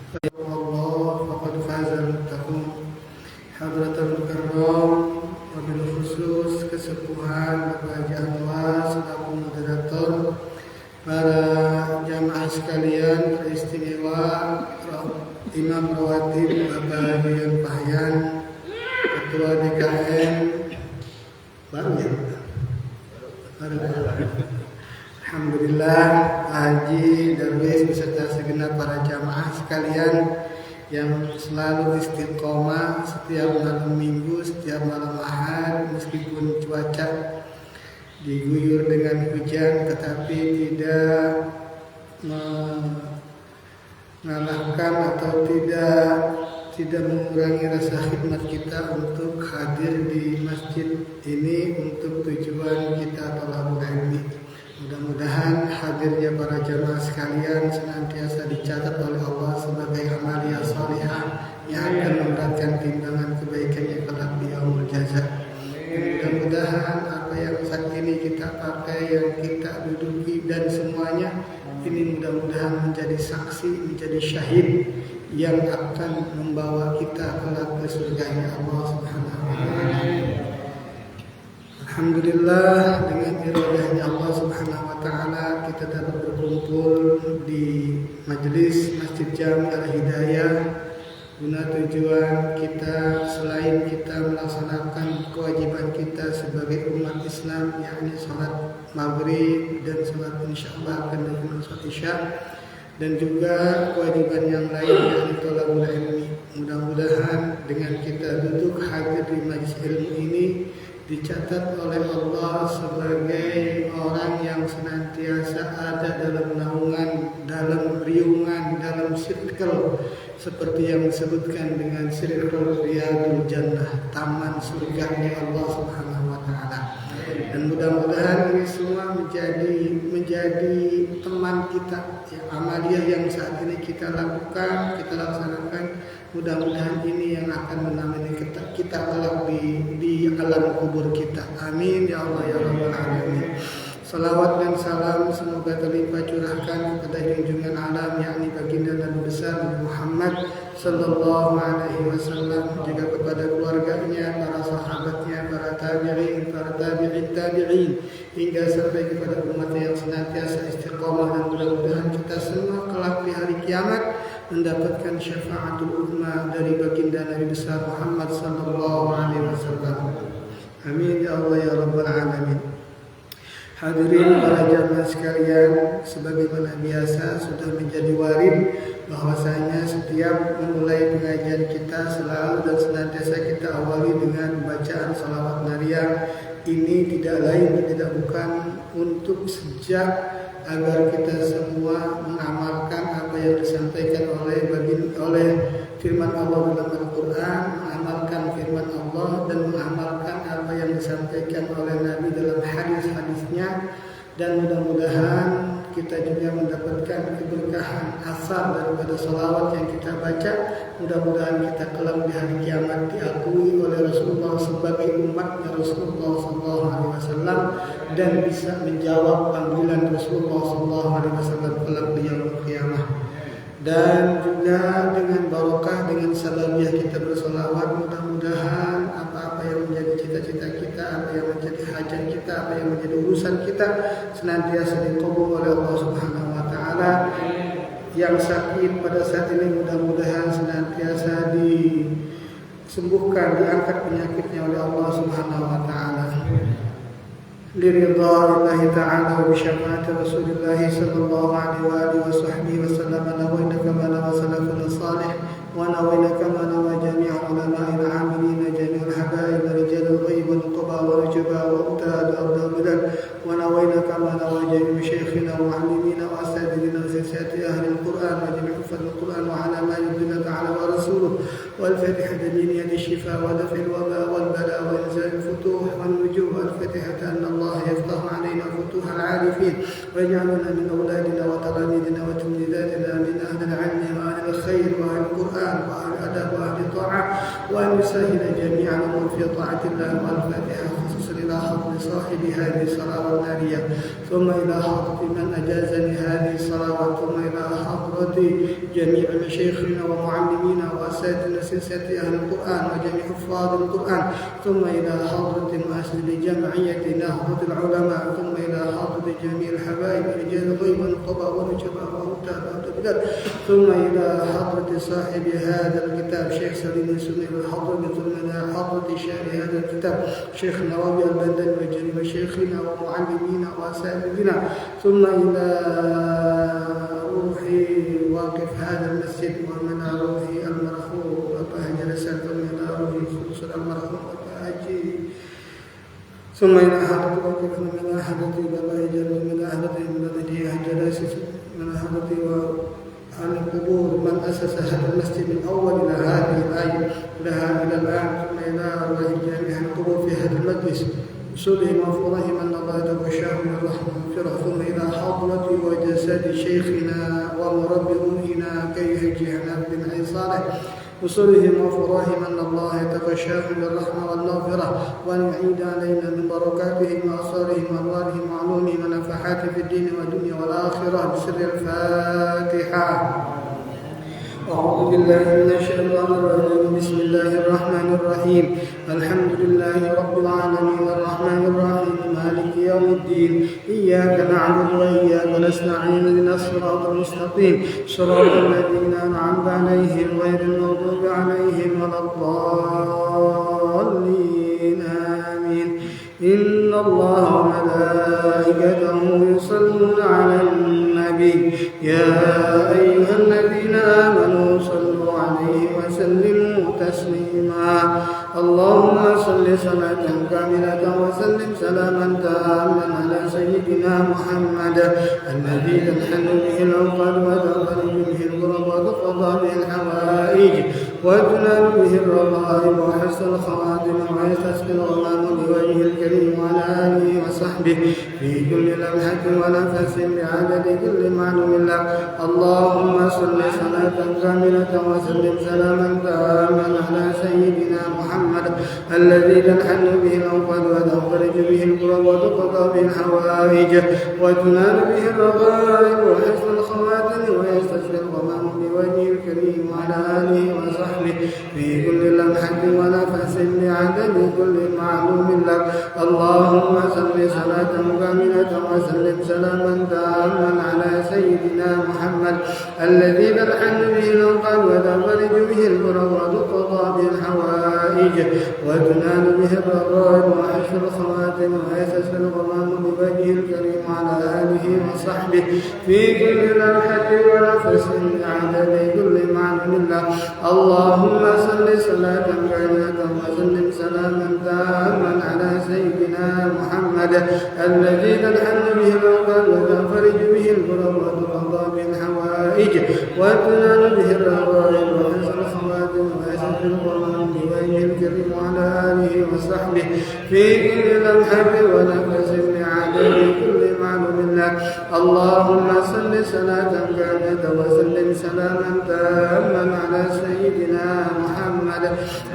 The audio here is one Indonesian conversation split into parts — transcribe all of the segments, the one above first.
Allah faqad fazal muttaqun. Hadratul Karam, wabil khusus kesepuhan Bapak Haji Anwar selaku moderator, para jamaah sekalian teristimewa, Imam Rawatib Bapak Haji Pahyan, Ketua DKM baru ya. Alhamdulillah, Pak Haji Darwis beserta segenap para jamaah sekalian yang selalu istiqomah setiap malam minggu, setiap malam ahad, meskipun cuaca diguyur dengan hujan, tetapi tidak mengalahkan atau tidak mengurangi rasa khidmat kita untuk hadir di masjid ini untuk tujuan kita thalabul ilmi. Mudah-mudahan hadirnya para jamaah sekalian senantiasa dicatat oleh Allah sebagai amalia salihah yang akan memberatkan timbangan kebaikannya kelak di yaumul jaza. Mudah-mudahan apa yang saat ini kita pakai, yang kita duduki dan semuanya ini mudah-mudahan menjadi saksi, menjadi syahid yang akan membawa kita kelak ke surganya Allah Subhanahu wa taala. Alhamdulillah, dengan iradahnya Allah Subhanahu wa taala kita dapat berkumpul di majelis Masjid Jami Al-Hidayah guna tujuan kita, selain kita melaksanakan kewajiban kita sebagai umat Islam, yakni salat maghrib dan salat insyaallah akan dilakukan salat isya, dan juga kewajiban yang lain yakni thalabul ilmi. Mudah-mudahan dengan kita duduk hadir di majelis ilmu ini dicatat oleh Allah sebagai orang yang senantiasa ada dalam naungan, dalam riungan, dalam circle seperti yang disebutkan dengan circle Riyadul Jannah, taman surganya Allah Subhanahu wa taala. Dan mudah-mudahan ini semua menjadi teman kita, ya, amaliyah yang saat ini kita lakukan, kita laksanakan. Mudah-mudahan ini yang akan menemani kita kelak di alam kubur kita. Amin ya Allah ya Rabbal alamin. Salawat dan salam semoga terlimpah curahkan kepada junjungan alam, yakni baginda Nabi besar Muhammad sallallahu alaihi wasallam, juga kepada keluarganya, para sahabatnya, para tabi'in, para tabi'in hingga sampai kepada umat yang senantiasa istiqomah. Dan mudah-mudahan kita semua kelak di hari kiamat mendapatkan syafaatul uzma dari baginda Nabi besar Muhammad sallallahu alaihi wasallam. Amin ya Allah ya Rabbal alamin. Hadirin para jamaah sekalian, sebagaimana biasa sudah menjadi warid bahwasanya setiap memulai pengajian kita selalu dan senantiasa kita awali dengan bacaan salawat nariyah. Ini tidak lain dan tidak bukan untuk sejak agar kita semua mengamalkan apa yang disampaikan oleh firman Allah dalam Al-Quran, mengamalkan firman Allah dan mengamalkan apa yang disampaikan oleh Nabi dalam hadis-hadisnya, dan mudah-mudahan kita juga mendapatkan keberkahan asar daripada salawat yang kita baca. Mudah-mudahan kita kelak di hari kiamat diakui oleh Rasulullah sebagai umatnya Rasulullah SAW dan bisa menjawab panggilan Rasulullah SAW kelak di yaumul qiyamah. Dan juga dengan barokah, dengan sababiyah kita bersolawat, mudah-mudahan apa-apa yang menjadi cita-cita kita, apa yang menjadi hajat kita, apa yang menjadi urusan kita senantiasa dikabul oleh Allah Subhanahu wa taala. Yang sakit pada saat ini mudah-mudahan senantiasa disembuhkan, diangkat penyakitnya oleh Allah Subhanahu wa taala. لرضا تعالى وبشفاعة رسول الله صلى الله عليه وآله وصحبه وسلم. نوينا كما نوى سلفنا الصالح، ونوينا كما نوى جميع علماء العاملين، جميع الحبائب، رجال الغيب والنقباء والرجباء وأبطال الأرض والبلاد، ونوينا كما نوى جميع شيخنا ومعلمينا وأساتذتنا وسلسلة أهل القرآن وجميع حفظ القرآن وعلى ما يرضي تعالى ورسوله، والفاتحة بنية الشفاء ودفع الوباء والبلاء وإنزال الفتوح والنجوم، والفاتحة أن الله يفتح علينا فتوح العارفين، ويجعلنا من أولادنا وتلاميذنا وتلميذاتنا من أهل العلم وأهل الخير وأهل القرآن وأهل الأدب وأهل الطاعة، وأن يسهل جميعا في طاعة الله. والفاتحة خصوصا إلى حضرة صاحب هذه الصلاة النارية، ثم إلى حضرة من أجازني هذه الصلاة، ثم إلى حضرة جميع مشايخنا ومعلمينا وأساتذة سلسلة أهل القرآن وجميع حفاظ القرآن، ثم إلى حضرة مؤسس جمعية نهضة العلماء، ثم إلى حضرة جميع الحبايب رجال الغيب والنقباء والنجباء والرتاب والبلاد، ثم إلى حضرة صاحب هذا الكتاب شيخ سليم السني والحضرة، ثم إلى حضرة شارح هذا الكتاب شيخ نواوي البندن وجميع مشايخنا ومعلمينا وأساتذتنا، ثم إلى روح واقف هذا المسجد ومن روح المرحوم وطه جلسة، ثم إلى روح خلص المرحوم وطه، ثم إلى حضرة واقف من حضرة بابا جل من حضرة من جلسة من حضرة عن القبور من أسس هذا المسجد من أول إلى هذه الآية إلى الآن، ثم إلى أرواح جميع القبور في هذا المجلس وصولهم وفورهم أن الله توشاهم من رحمة، ثم إلى حضرة وجسد شيخنا ومربي روحنا كي يهجينا بن عين صالح وصولهم وفراهم أن الله يتغشاهم بالرحمة والمغفرة، وأن يعيد علينا من بركاتهم وأسرارهم وأموالهم وعلومهم ونفحات في الدين والدنيا والآخرة بسر الفاتحة. أعوذ بالله من الشيطان الرجيم. بسم الله الرحمن الرحيم. الحمد لله رب العالمين الرحمن الرحيم مالك يوم الدين، إياك نعبد وإياك نستعين اهدنا الصراط المستقيم صراط الذين أنعمت عليهم غير المغضوب عليهم ولا الضالين آمين. إن الله وملائكته يصلون على النبي يا أيها الذين آمنوا صلوا عليه وسلموا تسليما. اللهم صل صلاة كاملة وسلم سلاما تاما على سيدنا محمد الذي تنحل به العقد وتنفرج به الكرب وتقضى به الحوائج وتنال به الرغائب وحسن الخواتم ويستسقي الغمام بوجهه الكريم وعلى آله وصحبه في كل لمحة ونفس بعدد كل معلوم لك. اللهم صل صلاة كاملة وسلم سلاما تاما على سيدنا محمد الذي تنحل به العقد وتنفرج به الكرب وتقضى به الحوائج وتنال به الرغائب وحسن الخواتم ويستسقي الغمام بوجهه الكريم وعلى آله وصحبه في كل لمحة ونفس بعدد كل معلوم لك. اللهم صل صلاة كاملة وسلم سلاما تاما على سيدنا محمد الذي تنحل به العقد وتنفرج به الكرب وتقضى به الحوائج وتنال به الرغائب وحسن الخواتم ويستسقي الغمام بوجهه الكريم وعلى آله وصحبه في كل لمحة ونفس بعدد كل معلوم لك. اللهم صل صلاة كاملة وسلم سلاما تاما على سيدنا محمد الذي تنحل به العقد وتنفرج به الكرب وتقضى به الحوائج وتنال به الرغائب وحسن الخواتم ويستسقي الغمام بوجهه الكريم وعلى آله وصحبه في كل لمحة ونفس بعدد كل معلوم لك. اللهم صل صلاة كاملة وسلم سلاما تاما على سيدنا محمد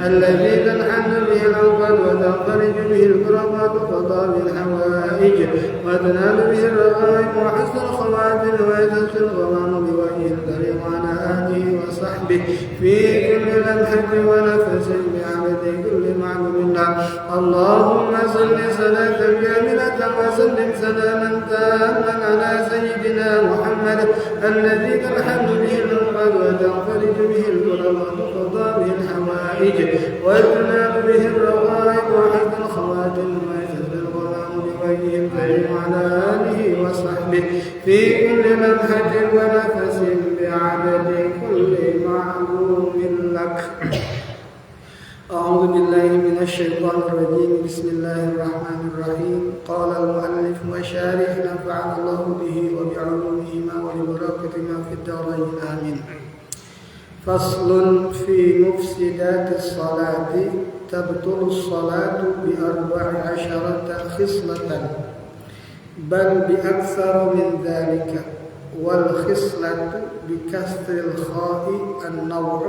الذي تنحل به العقد وتنفرج به الكرب وتقضى به الحوائج وتنال به الرغائب وحسن الخواتم ويستسقي الغمام بوجهه الكريم وعلى آله وصحبه في كل لمحة ونفس بعدد كل معلوم لك. اللهم صل صلاة كاملة وسلم سلاما تاما على سيدنا محمد الذي تنحل به العقد وتنفرج به الكرب وتقضى به الحوائج وتنال به الرغائب وحسن الخواتم ويستسقي الغمام بوجهه الكريم وعلى آله وصحبه في كل لمحة ونفس بعدد كل معلوم لك. أعوذ بالله من الشيطان الرجيم. بسم الله الرحمن الرحيم. قال المؤلف وشارح نفعنا الله به وبعلومهما ولبركتهما في الدارين آمين. فصل في مفسدات الصلاة. تبطل الصلاة ب14 خصلة بل بأكثر من ذلك، والخصلة بكسر الخاء النوع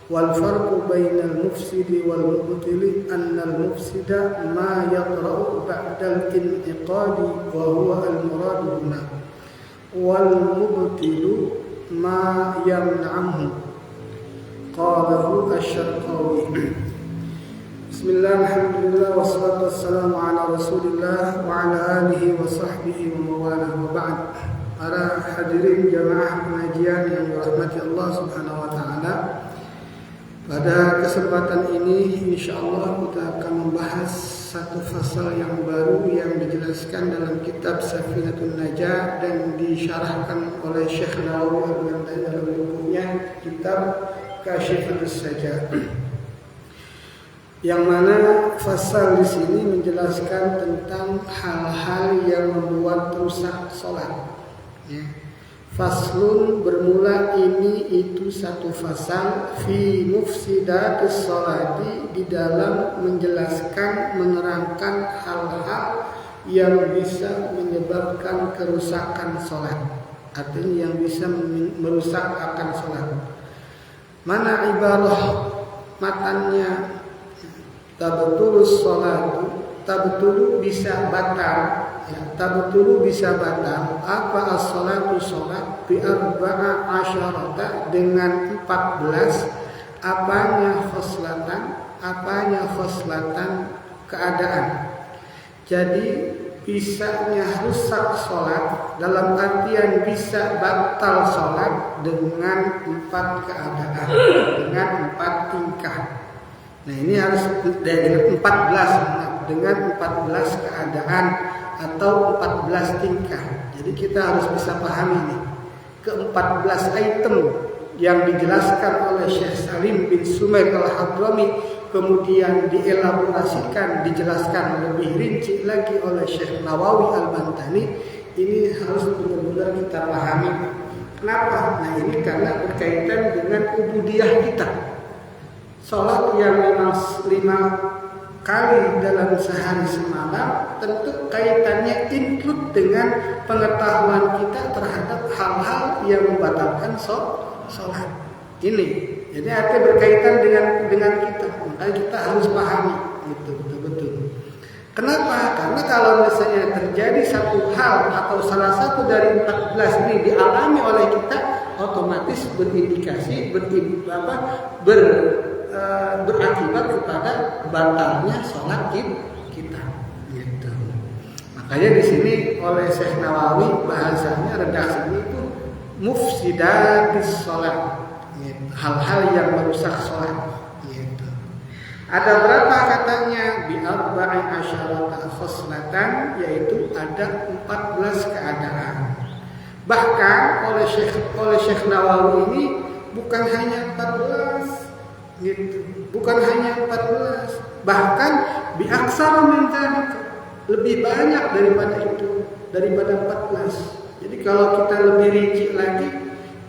Wal farqu bainal mufsidi wal mubtili annal mufsida ma yaqra'u ba'dal in'iqadi wa huwa al muradu huna wal mubtilu ma yamna'uhu qalahu asy-Syarqawi. Bismillah, alhamdulillah, wassalatu wassalamu ala rasulillah wa ala alihi wa sahbihi wa mawalah wa ba'd. Para hadirin jamaah pengajian yang dirahmati Allah subhanahu wa ta'ala, pada kesempatan ini insyaallah kita akan membahas satu fasal yang baru yang dijelaskan dalam kitab Safinatun Najah dan disyarahkan oleh Syekh Nawawi Al-Albani dalam bukunya kitab Kasyifatus Sajah. Yang mana fasal di sini menjelaskan tentang hal-hal yang membuat rusak salat. Ya. Faslun bermula ini itu satu fasal fi mufsidatis sholati, di dalam menjelaskan, menerangkan hal-hal yang bisa menyebabkan kerusakan sholat, artinya yang bisa merusak akan sholat. Mana ibarah matannya tabtulus sholatu, tabtulu bisa batal. Ya, tabtulu bisa batal apa as-sholatu sholat bi arba'a asyarata dengan 14 apanya khoslatan keadaan. Jadi bisanya rusak sholat dalam artian bisa batal sholat dengan 4 keadaan, dengan 4 tingkah. Nah ini harus dengan 14 keadaan atau 14 tingkah. Jadi kita harus bisa pahami nih ke-14 item yang dijelaskan oleh Syekh Salim bin Sumair Al-Hadrami, kemudian dielaborasikan, dijelaskan lebih rinci lagi oleh Syekh Nawawi Al-Bantani. Ini harus benar-benar kita pahami. Kenapa? Nah ini karena berkaitan dengan ubudiyah kita. Salat yang memang 5 kali dalam sehari semalam tentu kaitannya include dengan pengetahuan kita terhadap hal-hal yang membatalkan sholat ini. Jadi artinya berkaitan dengan kita, maka kita harus pahami itu betul-betul. Kenapa? Karena kalau misalnya terjadi satu hal atau salah satu dari 14 ini dialami oleh kita, otomatis berindikasi berakibat kepada batalnya sholat kita. Gitu. Makanya di sini oleh Syekh Nawawi bahasanya redaksinya itu mufsidatis sholat, gitu. Hal-hal yang merusak sholat. Gitu. Ada berapa katanya? Bi arba'i asyarata khoslatan, yaitu ada 14 keadaan. Bahkan oleh Syekh Nawawi ini bukan hanya 14. Gitu. Bukan hanya 14, bahkan biaksara min dzalika, lebih banyak daripada 14. Jadi kalau kita lebih rinci lagi,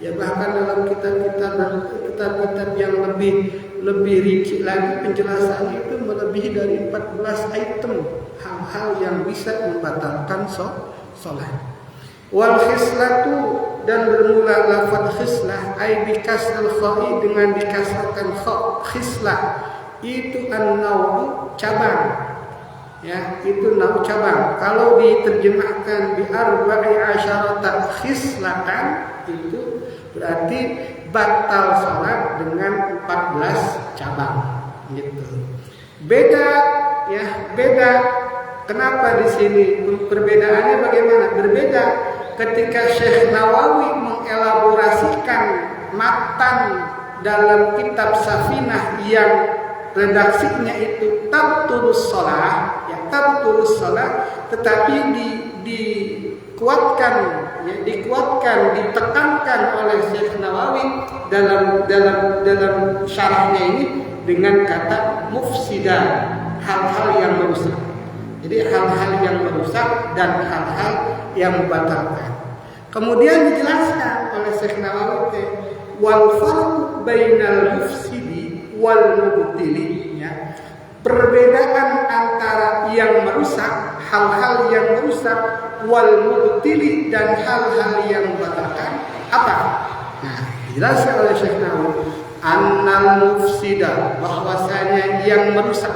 ya bahkan dalam kitab-kitab yang lebih rinci lagi penjelasannya itu melebihi dari 14 item hal-hal yang bisa membatalkan sholat. Wal khislatu, dan bermula lafaz khislah ai bikasril kha'i, dengan dikasrkan kha. Khislah itu an-nawu, cabang. Ya, itu nawu cabang. Kalau diterjemahkan bi arba'i asyarata khislatan, itu berarti batal salat dengan 14 cabang. Gitu. Beda. Kenapa di sini perbedaannya bagaimana? Berbeda. Ketika Syekh Nawawi mengelaborasikan matan dalam kitab Safinah yang redaksinya itu tabtulus shalah, tetapi dikuatkan, ditekankan oleh Syekh Nawawi dalam syarahnya ini dengan kata mufsidah, hal-hal yang merusak. Jadi hal-hal yang merusak dan hal-hal yang membatalkan. Kemudian dijelaskan oleh Syekh Nawawi wal farqu bainal mufsidi wal mubtili, ya. Perbedaan antara yang merusak, hal-hal yang merusak, wal mubtili, dan hal-hal yang membatalkan apa? Nah, Dijelaskan oleh Syekh Nawawi, annal mufsida, bahwasanya yang merusak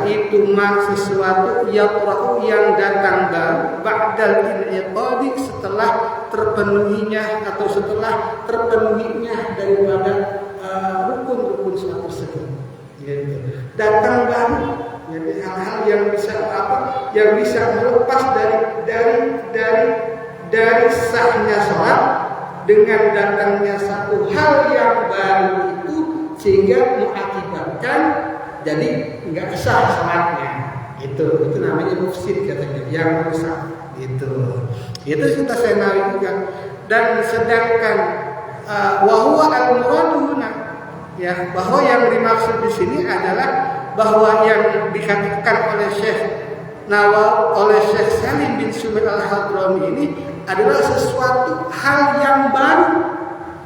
itu sesuatu yaqra'u yang datang baru ba'dal inqadi, setelah terpenuhinya atau setelah terpenuhinya daripada rukun-rukun sholat tersebut. Gitu. Datang baru, jadi hal-hal yang bisa melepas dari sahnya sholat dengan datangnya satu hal yang baru itu, sehingga mengakibatkan jadi nggak sah sholatnya. Itu namanya mufsid, katanya, yang rusak. Itu kita senawi juga. Dan sedangkan wahwa al-muraduna, ya, bahwa yang dimaksud di sini adalah bahwa yang dikatakan oleh Syekh Salim bin Sumail al-Hadrami ini adalah sesuatu hal yang baru,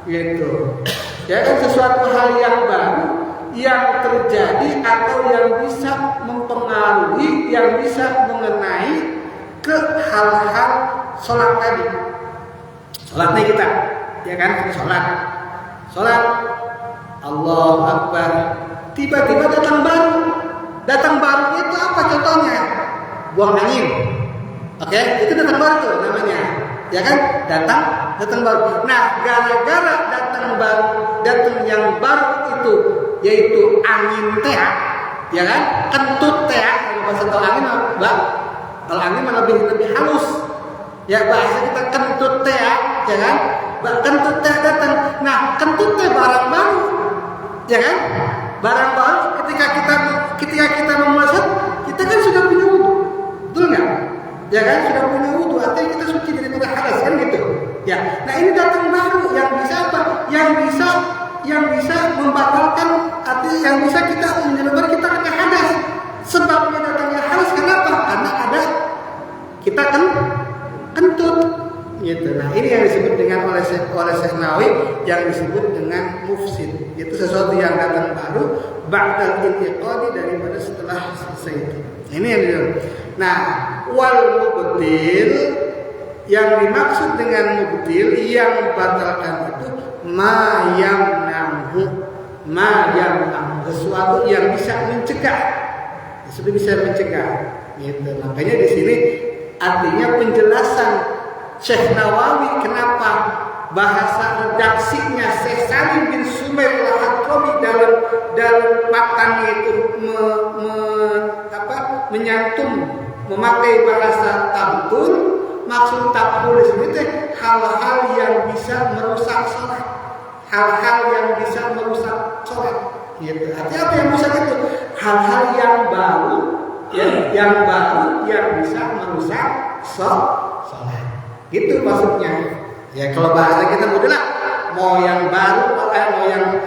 gitu. Ya kan, sesuatu hal yang baru yang terjadi atau yang bisa mempengaruhi, yang bisa mengenai ke hal-hal sholat tadi. Sholatnya kita, ya kan, sholat Allahu Akbar, tiba-tiba datang baru itu apa contohnya? Buang angin. Oke, itu datang baru tuh namanya, ya kan, datang baru. Nah, gara-gara datang yang baru itu, yaitu angin teak, ya kan, kentut teak. Kalau bahasa tahu angin, Mbak, kalau angin lebih halus, ya, bahasa kita kentut teak, ya kan, kentut teak datang. Nah, kentut teak barang baru, ya kan, barang baru. Ketika kita memuasat, kita kan sudah punya wudu, betul nggak? Ya kan, sudah punya wudu, artinya kita suci daripada hadas, kan gitu. Ya, nah ini datang baru yang bisa apa? Yang bisa membatalkan, artinya yang bisa kita menyebabkan kita kena hadas. Sebabnya datangnya hadas kenapa? Karena ada kita kan kentut, gitu. Nah, ini yang disebut dengan oleh Syekh Nawawi, yang disebut dengan mufsid. Itu sesuatu yang datang baru ba'dal intiqadi, daripada setelah selesai itu. Ini yang disebut. Nah, wal mubtil, yang dimaksud dengan mubtil yang batalkan itu ma yamnahu, sesuatu yang bisa mencegah. Seperti bisa mencegah, gitu. Makanya di sini artinya penjelasan Syekh Nawawi kenapa bahasa redaksinya Syekh Salim bin Sumail al-Hadrami dalam matanya itu menyantum memakai bahasa tabtul. Maksud tabtul di sini itu hal-hal yang bisa merusak sholat, hal-hal yang bisa merusak sholat. Gitu. Artinya apa yang merusak itu? Hal-hal yang baru, yang bisa merusak sholat. Gitu maksudnya. Ya, kalau bahasa kita udahlah, mau yang baru, mau yang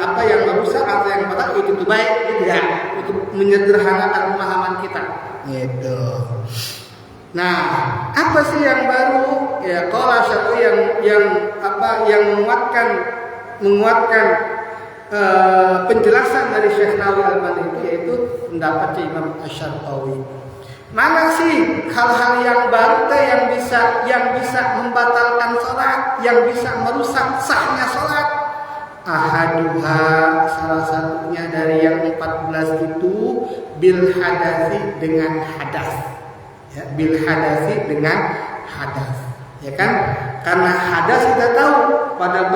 merusak atau yang batal, itu baik, gitu ya, untuk menyederhanakan pemahaman kita. Gitu. Nah, apa sih yang baru? Ya, qala satu yang menguatkan penjelasan dari Syekh Nawawi al-Albani itu, yaitu pendapat Imam Asy-Syarqawi. Mana sih hal-hal yang baru yang bisa membatalkan sholat, yang bisa merusak sahnya sholat? Ahaduha, salah satunya dari yang 14 itu, bil hadasi, dengan hadas. Ya, bil hadasi, dengan hadas. Ya kan? Karena hadas kita tahu pada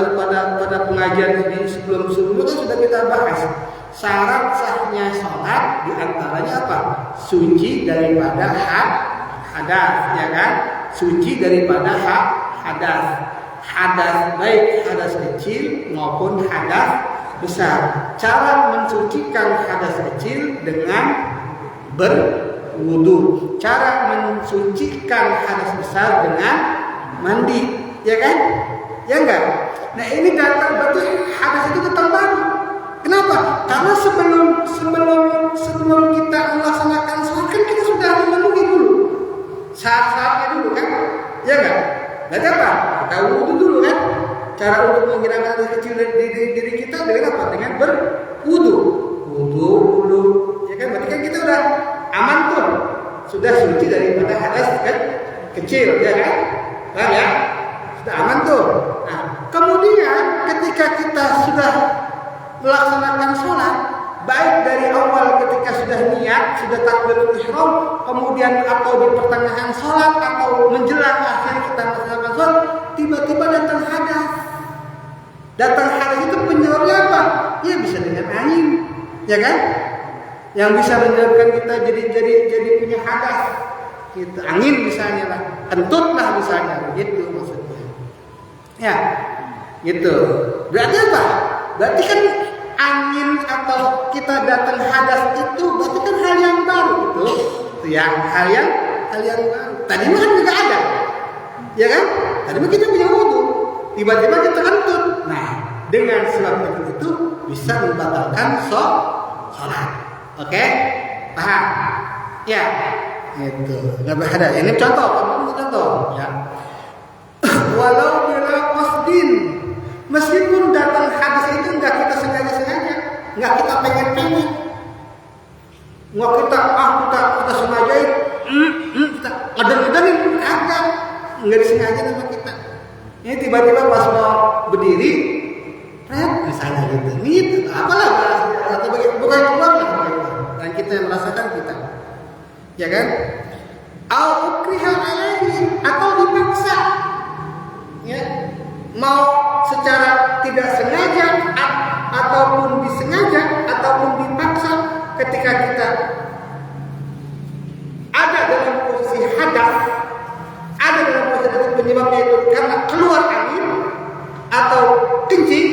pengajian ini sebelum-sebelumnya kan sudah kita bahas. Syarat sahnya sholat diantaranya apa? Suci daripada hadas, ya kan? Suci daripada hadas. Hadas baik hadas kecil maupun hadas besar. Cara mensucikan hadas kecil dengan berwudu. Cara mensucikan hadas besar dengan mandi, ya kan? Ya enggak? Nah, ini datang berarti hadas itu datang baru. Kenapa? Karena sebelum kita melaksanakan sholat kan kita sudah memenuhi dulu syarat-syaratnya dulu kan, ya enggak? Berarti apa? Kita wudu dulu kan. Cara untuk menghilangkan hadas kecil dari diri kita dengan apa? Dengan berwudu. Wudu dulu, ya kan? Berarti kan kita udah aman tuh, sudah suci daripada hadas kan kecil, ya kan? Paham ya? Sudah aman tuh. Nah, kemudian sudah melaksanakan sholat, baik dari awal ketika sudah niat, sudah takbiratul ihram, kemudian atau di pertengahan sholat atau menjelang akhir kita melaksanakan sholat, tiba-tiba datang hadas. Datang hadas itu penyebabnya apa? Ya bisa dengan angin, ya kan? Yang bisa menyebabkan kita jadi punya hadas. Gitu. Angin misalnya lah, kentut lah misalnya, begitu maksudnya. Ya, gitu. Berarti apa? Berarti kan angin atau kita datang hadas itu berarti kan hal yang baru itu ya, hal yang baru. Tadi mah kan juga ada, ya kan? Tadi mah kita punya wudu, tiba-tiba kita kentut. Nah, dengan sebab itu bisa membatalkan sholat. Oke, paham? Ya, itu. Nggak ada. Ini contoh, ya. Walau bila qasdin, meskipun datang hadas itu nggak kita sengaja, nggak kita pengen, nggak kita sengajain, kita ada-adain, nggak disengaja sama kita. Ini tiba-tiba pas mau berdiri, misalnya gitu, apalah atau bukan keluar lah, dan kita yang merasakan kita, ya kan? Au ukriha alaihi, atau dipaksa, ya, mau secara tidak sengaja ataupun disengaja ataupun dipaksa, ketika kita ada dalam posisi hadas, ada dalam posisi penyebabnya itu karena keluar angin atau kencing,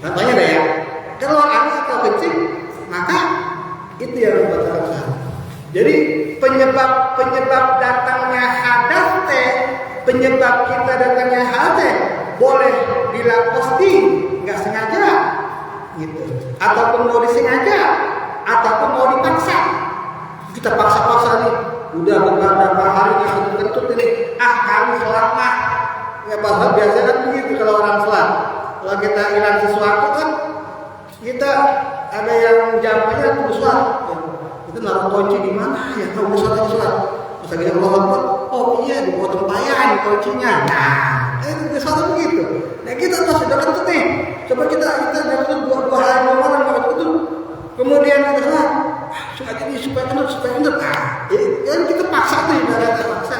contohnya deh ya, keluar angin atau kencing, maka itu yang membatalkan. Jadi penyebab datangnya hadas penyebab kita datangnya hadas boleh bila posting nggak sengaja gitu, ataupun mau disengaja, ataupun mau dipaksa. Kita paksa-paksa nih, udah beberapa hari yang kentut ini, hari sholat mah ya, bahasa biasa kan begitu kalau orang sholat. Kalau kita hilang sesuatu kan kita ada yang jawabannya tunggu sholat, ya. Itu naruh kunci di mana ya, tunggu sholat. Pas lagi Allah Akbar, oh iya di bawah tempayan kuncinya. Nah, itu biasa begitu. Nah kita tuh sudah kentut nih, coba kita kentut dua hari malam itu, kemudian kita sholat, supaya kentut. Nah, kan kita paksa tuh, ibaratnya paksa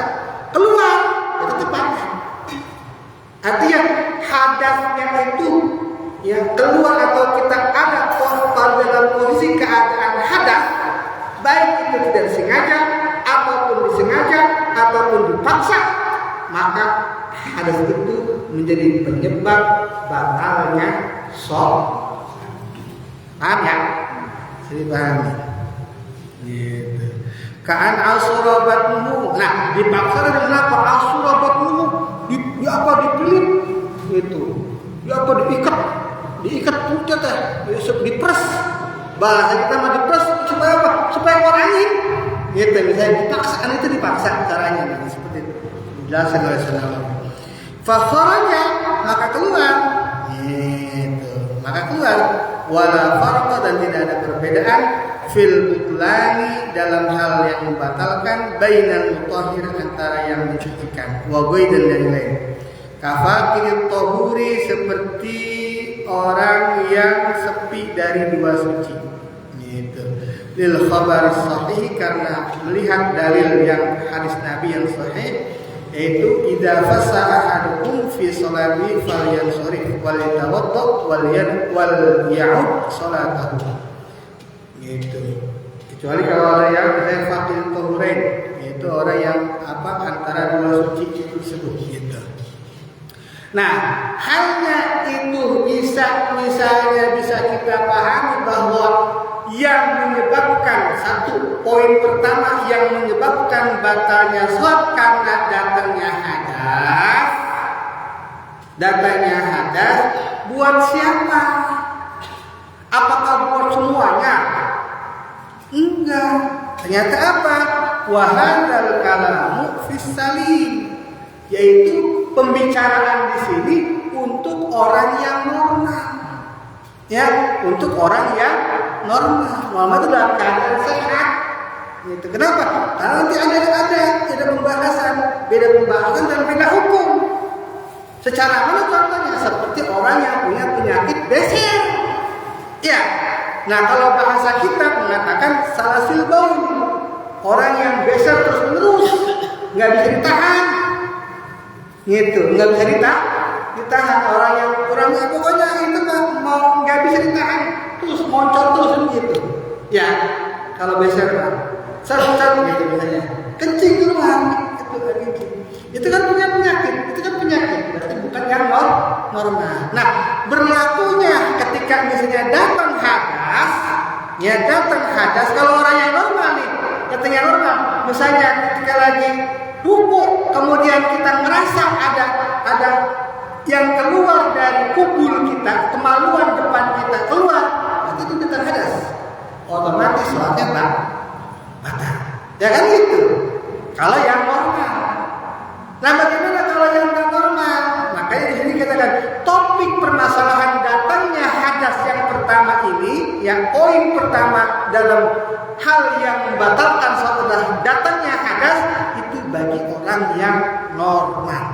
keluar, itu tepatnya. Artinya hadasnya itu yang keluar atau kita ada dalam posisi keadaan hadas, baik itu tidak disengaja ataupun disengaja ataupun dipaksa, maka hadas itu menjadi penyebab batalnya sholat. Paham ya? Jadi paham ya? Gitu. Kaan asurabatmu. Nah, dipaksa dengan apa? Asurabatmu di apa, dipelit gitu. Di apa, diikat pucat ya, dipres. Bahasa kita mah dipres supaya apa? Supaya keluar angin. Gitu, misalnya dipaksa, itu dipaksa caranya nih, seperti itu. Dijelaskan oleh Sallallahu. Fa kharaja, maka keluar. Gitu. Maka keluar. Wala farqa, dan tidak ada perbedaan fil butlani, dalam hal yang membatalkan, bainal mutahhir, antara yang mencucikan, wa dan lain-lain. Kafakir tohuri, seperti orang yang sepi dari dua suci. Gitu. Lil khabar sahih, karena melihat dalil yang hadis Nabi yang sahih, yaitu idza fasaha ahadukum fi sholati falyansharif wal yatawadda wal ya'ud sholatahu. Gitu. Kecuali kalau ada yang fakir tohurain, yaitu orang yang antara dua suci itu disebut gitu. Nah, hanya itu bisa kita pahami bahwa yang menyebabkan, satu poin pertama yang menyebabkan batalnya sholat karena datangnya hadas buat siapa? Apakah buat semuanya? Enggak. Ternyata apa? Wahadal kalamu fis salim, yaitu pembicaraan di sini untuk orang yang normal. Ya, untuk orang yang normal. Normal itu dalam keadaan sehat. Gitu. Kenapa? Karena nanti ada pembahasan, beda pembahasan dan beda hukum. Secara mana contohnya? Seperti orang yang punya penyakit beser. Ya. Nah, kalau bahasa kita mengatakan salasil baul, orang yang beser terus menerus, nggak bisa ditahan, gitu, nggak bisa ditahan orang yang pokoknya itu nggak bisa ditahan, terus moncot terus gitu. Ya, kalau beser satu gitu misalnya, kencing keluar, itu kan punya penyakit, berarti bukan yang normal. Nah, berlakunya ketika misalnya datang hadas, kalau orang yang normal nih, katanya normal, misalnya ketika lagi ruku, kemudian kita ngerasa ada yang keluar dari kubul kita, kemaluan depan kita keluar, itu datang hadas, otomatis sholatnya batal. Ya kan gitu. Kalau yang normal. Nah, bagaimana kalau yang tak normal? Makanya di sini katakan topik permasalahan datangnya hadas yang pertama ini, yang poin pertama dalam hal yang membatalkan sholat adalah datangnya hadas itu bagi orang yang normal.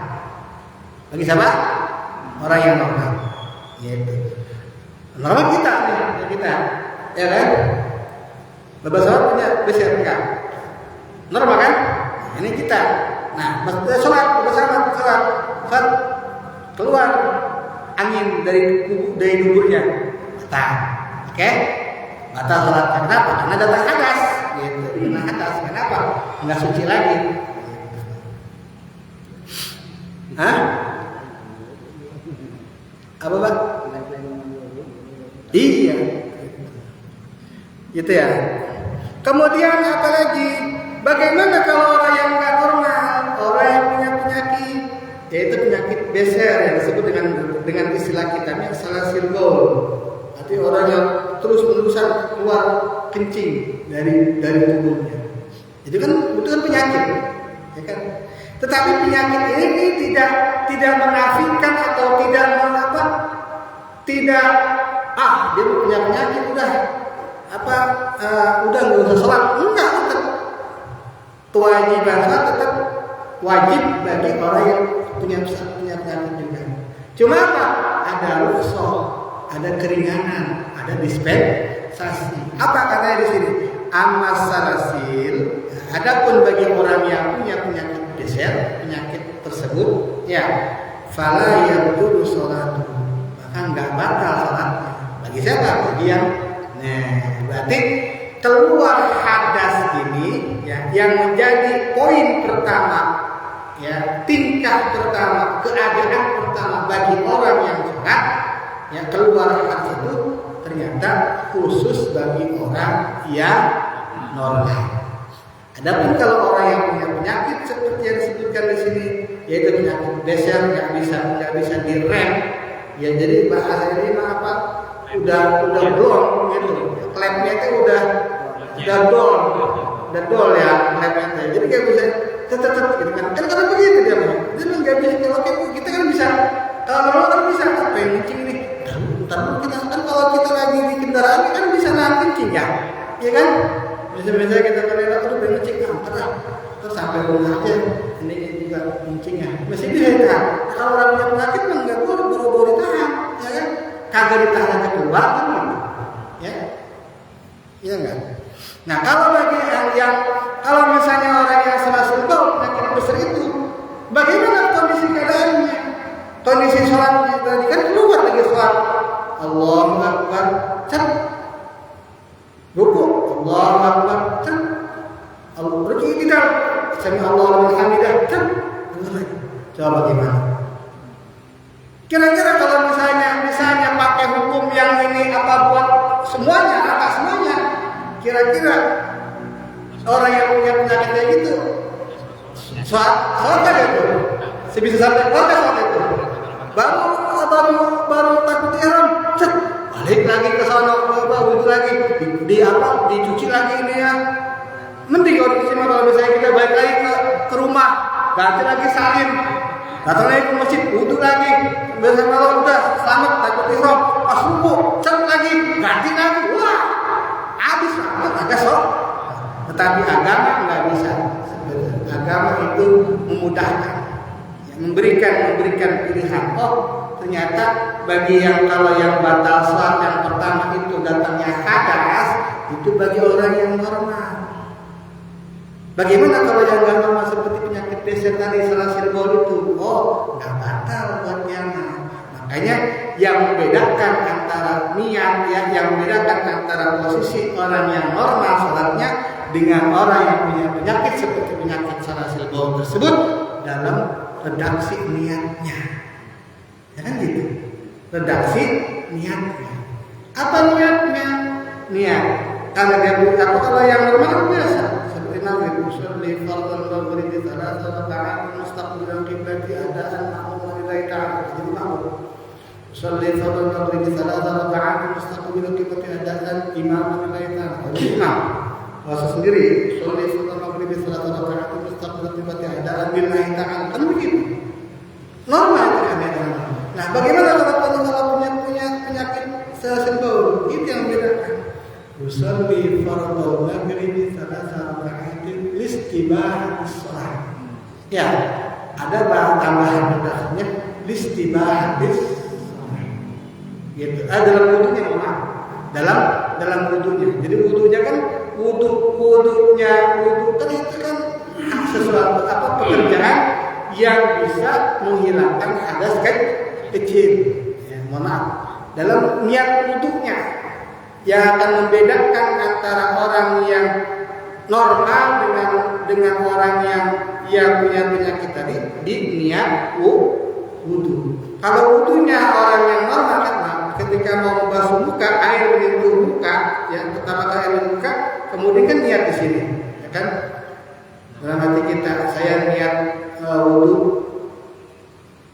Bagi siapa? Orang yang normal. Gitu. Normal kita, ya kan? Lepas sholat punya besar enggak? Normal kan? Nah, ini kita. Nah, sholat keluar angin dari duburnya, batal. Oke? Batal sholatnya. Kenapa? Karena datang hadas. Gitu. Karena hadas. Kenapa? Nggak suci lagi. Hah? Apa, Pak? Iya. Gitu ya. Kemudian apa lagi? Bagaimana kalau orang yang nggak normal, orang yang punya penyakit, yaitu penyakit beser yang disebut dengan istilah kita salasil baul. Arti orang yang terus-menerusan keluar kencing dari tubuhnya. Itu kan penyakit, ya kan? Tetapi penyakit ini tidak menafikan atau tidak dia punya penyakit udah nggak usah sholat, enggak, tetap kewajiban sholat tetap wajib bagi orang yang punya penyakit juga. Cuma apa? Ada rukhsah, ada keringanan, ada dispensasi. Apa katanya di sini? Amas salasil. Adapun bagi orang yang punya penyakit beser, penyakit tersebut, ya, fala yabdulu sholatu, maka nggak batal sholatnya. Bagi siapa? Bagi yang, berarti keluar hadas ini, ya, yang menjadi poin pertama, ya, tingkah pertama, keadaan pertama bagi orang yang sholat, ya, keluar hadas itu ternyata khusus bagi orang yang normal. Adapun kalau orang yang punya penyakit seperti yang disebutkan di sini, yaitu penyakit beser, nggak bisa direm, ya, jadi bahasa ini apa? Udah blon gitu, klepnya itu udah dol ya klepnya. Jadi kayak bisa tetep gitu kan? Karena begitu dia nggak bisa. Kalau kita kan bisa, kalau normal kan bisa apa yang kencing nih? Ntar kita kan kalau kita lagi di kendaraan kan bisa nahan kencing ya, ya kan? Biasa kita kalau tuh pengen kencing terus sampai rumah aja ini juga kencingnya masih bisa ditahan. Kalau orang punya penyakit mah nggak buru-buru ditahan, ya kan? Kagak ditahan keluar kan gitu, ya, iya enggak? Nah, kalau bagi kalau misalnya orang yang salasul baul penyakit besar itu, bagaimana kondisi keadaannya? Kondisi sholatnya tadi kan keluar lagi sholat, Allahu Akbar, ruku, Allahu Akbar, ruku tidak, sami Allahu liman hamidah, coba bagaimana? Kira-kira kalau misalnya pakai hukum yang ini apa buat semuanya, kira-kira orang yang punya penyakit kayak gitu, sholat itu, sebisa sampai sholat itu, baru takut ihram, balik lagi ke sana, wudhu lagi, dicuci lagi ini ya. Mending kalau misalnya kita balik lagi ke rumah, ganti lagi salim, datang lagi ke masjid, wudhu lagi, biasanya kalau udah selamat takut ihram, pas ruku, lagi, ganti lagi, wah, habis lah, agak sok. Tetapi agama nggak bisa. Agama itu memudahkan, memberikan pilihan. Oh, ternyata bagi yang kalau yang batal sholat yang pertama itu datangnya hadas, itu bagi orang yang normal. Bagaimana kalau yang nggak normal seperti penyakit beser tadi, salasil baul itu? Oh, nggak batal buatnya. Makanya yang membedakan antara niat, yang membedakan antara posisi orang yang normal sholatnya dengan orang yang punya penyakit seperti penyakit salasil baul tersebut dalam redaksi niatnya. Ya kan gitu. Redaksi niatnya. Apa niatnya? Niat. Kalau kalau yang normal biasa seperti Nabi Musalli fardhu maghrib thalatha raka'at mustaqbilan qiblati adaan ma'mum lillahi ta'ala. Jadi ma'mum. Musalli fardhu maghrib thalatha raka'at mustaqbilan qiblati adaan imam lillahi ta'ala. Jadi imam. Puasa sendiri, musalli fardhu maghrib thalatha raka'at mustaqbilan qiblati adaan lillahi ta'ala. Kan begitu. Normal tidak ada. Nah, bagaimana kalau punya penyakit salasil baul? Itu yang membedakan. Usalli fardhu maghrib thalatha raka'atin listibahatis shalah. Ya, ada tambahan bedanya listibahatis shalah. Gitu. Dalam wudunya dalam wudunya. Jadi wudunya kan wudu kan itu kan sesuatu pekerjaan yang bisa menghilangkan hadas kecil. Ya, mohon maaf. Dalam niat wudunya yang akan membedakan antara orang yang normal dengan orang yang punya penyakit tadi di niat wudu. Kalau wudunya orang yang normal kan, ketika mau membasuh muka, air menyentuh muka, ya pertama kali air muka, kemudian kan niat di sini, ya kan? Dalam hati kita, saya niat wudu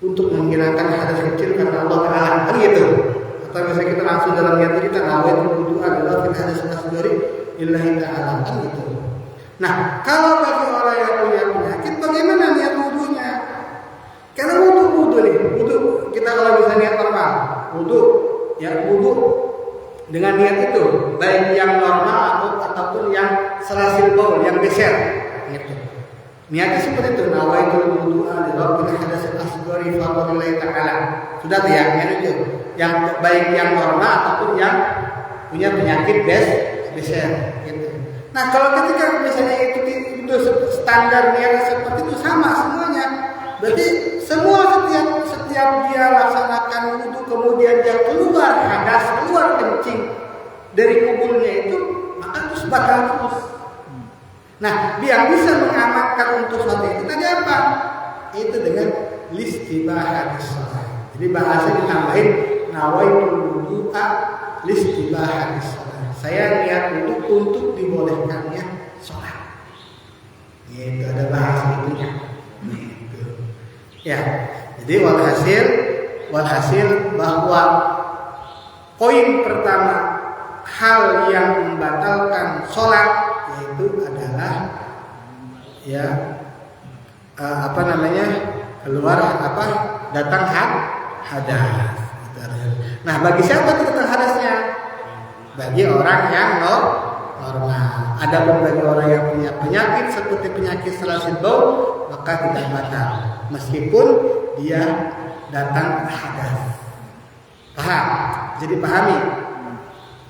untuk menghilangkan hadas kecil karena Allah Taala, kan gitu. Atau misalnya kita langsung dalam niat kita nawaitu wudu adalah fil hadas asghari lillahi ta'ala, kan gitu. Nah, kalau bagi orang yang punya penyakit, bagaimana niat wudunya? Karena wudu kita kalau bisa niat normal, wudu dengan niat itu, baik yang normal ataupun yang salasil baul, yang geser, gitu. Niatnya seperti itu, nawaitu wudu adalah fil hadas asghari lillahi ta'ala. Sudah tuh ya, itu yang baik yang normal ataupun yang punya penyakit beser, gitu. Nah, kalau ketika misalnya itu standar niat seperti itu sama semuanya, berarti semua setiap dia laksanakan wudu kemudian dia keluar hadas, keluar kencing dari kubulnya itu, maka itu batal terus. Nah, dia bisa mengamalkan untuk sesuatu itu tadi apa? Itu dengan listibahatis shalah. Jadi bahasa ditambahin nawaitul wudu'a listibahatis shalah. Saya niat untuk dibolehkannya sholat. Itu ada bahasa itunya. Gitu. Ya. Jadi walhasil bahwa poin pertama hal yang membatalkan sholat yaitu adalah keluar datang hadas. Nah, bagi siapa itu datang hadasnya? Bagi orang yang normal. Adapun bagi orang yang punya penyakit seperti penyakit salasil baul, maka tidak batal meskipun dia datang hadas. Paham? Jadi pahami.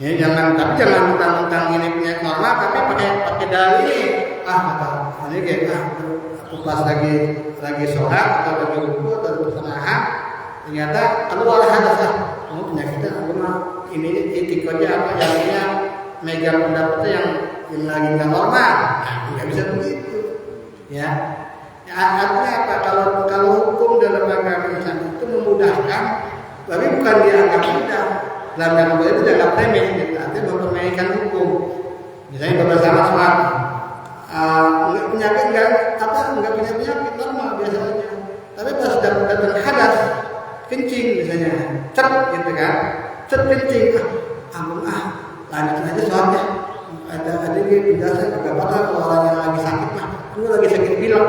Ya, jangan mentang-mentang ini penyakit normal tapi pakai dalil ini. Ini kayak aku pas lagi sholat atau lagi ruku atau bersenah, ternyata keluar hadas. Penyakitnya ini etikanya apa? Jadinya megang pendapatnya yang lagi nggak normal. Nggak bisa begitu. Ya. Artinya apa? Kalau hukum dalam agama Islam itu memudahkan, tapi bukan dianggap mudah. Dalam agama itu dianggap remeh, gitu. Artinya mempermainkan hukum. Misalnya bersama sholat, nggak punya penyakit normal biasanya. Tapi pas datang hadas, kencing misalnya, gitu kan? Kencing, lanjutin aja sholatnya. Ada penjelasan agak bakal kalau orang yang lagi sakit lu lagi sakit pilek.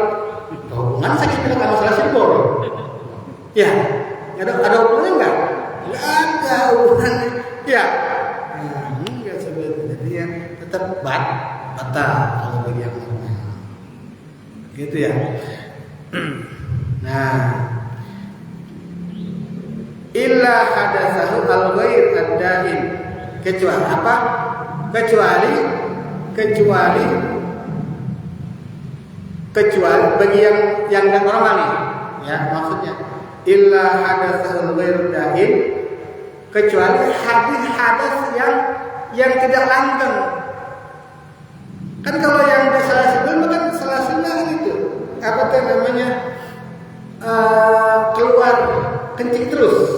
Mana sakit pilek sama salasil baul? Ya, ada hubungannya nggak? Nggak ada hubungannya. Ya, nggak sebenarnya. Jadi ya tetap batal kalau bagi yang normal. Gitu ya. Nah, illa hadatsahu al-ghair ad-daim. Kecuali apa? Kecuali bagi yang enggak normal nih. Ya, maksudnya illa hadatsahu al-ghair ad-daim, kecuali hadas yang tidak langgeng. Kan kalau yang salasil kan salasilnya kan itu apa tuh namanya keluar kencing terus,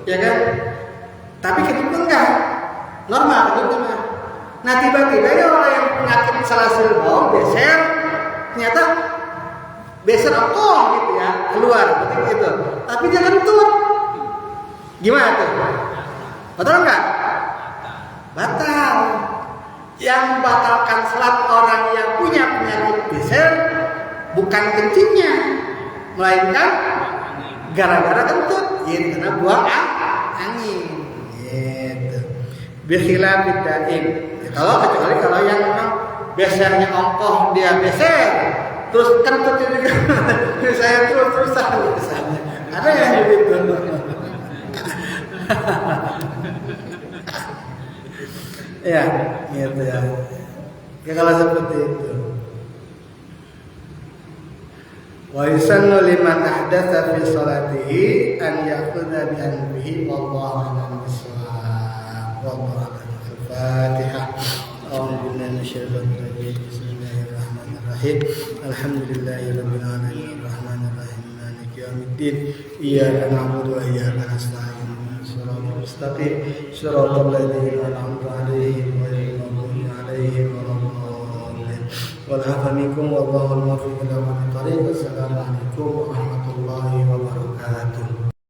ya kan? Tapi kencing enggak normal gitu mah. Nah tiba-tiba ya orang yang penyakit salasil bau beser, ternyata beser gitu ya keluar seperti itu. Tapi dia kentut, gimana tuh? Betul enggak? Batal. Yang membatalkan salat orang yang punya penyakit beser bukan kencingnya, melainkan gara-gara kentut, gitu, karena buang angin, gitu. Bikhilaf bidaim. Kecuali kalau yang memang besernya ongkoh dia beser, terus kentutnya juga saya terus-terusan misalnya. Ada yang begitu. Ya, gitu ya. Ya kalau seperti itu. Wa yusannu liman ahdatsa fi sholatihi an ya'khudha bi anbihi wallahu a'lam bissawab. Wallahu a'lam. Al-Fatihah. A'udzu billahi minasyaitonir rajim. Bismillahirrahmanirrahim. Alhamdulillahirabbil alamin. Arrahmanir rahim. Maliki yaumiddin. Iyyaka na'budu wa iyyaka nasta'in. Mustaqim shiratal ladzina an'amta 'alaihim ghairil maghdubi 'alaihim waladdallin. Wal 'afwa minkum wallahu al-muwaffiq ila aqwamit thariq. Assalamualaikum warahmatullahi wabarakatuh.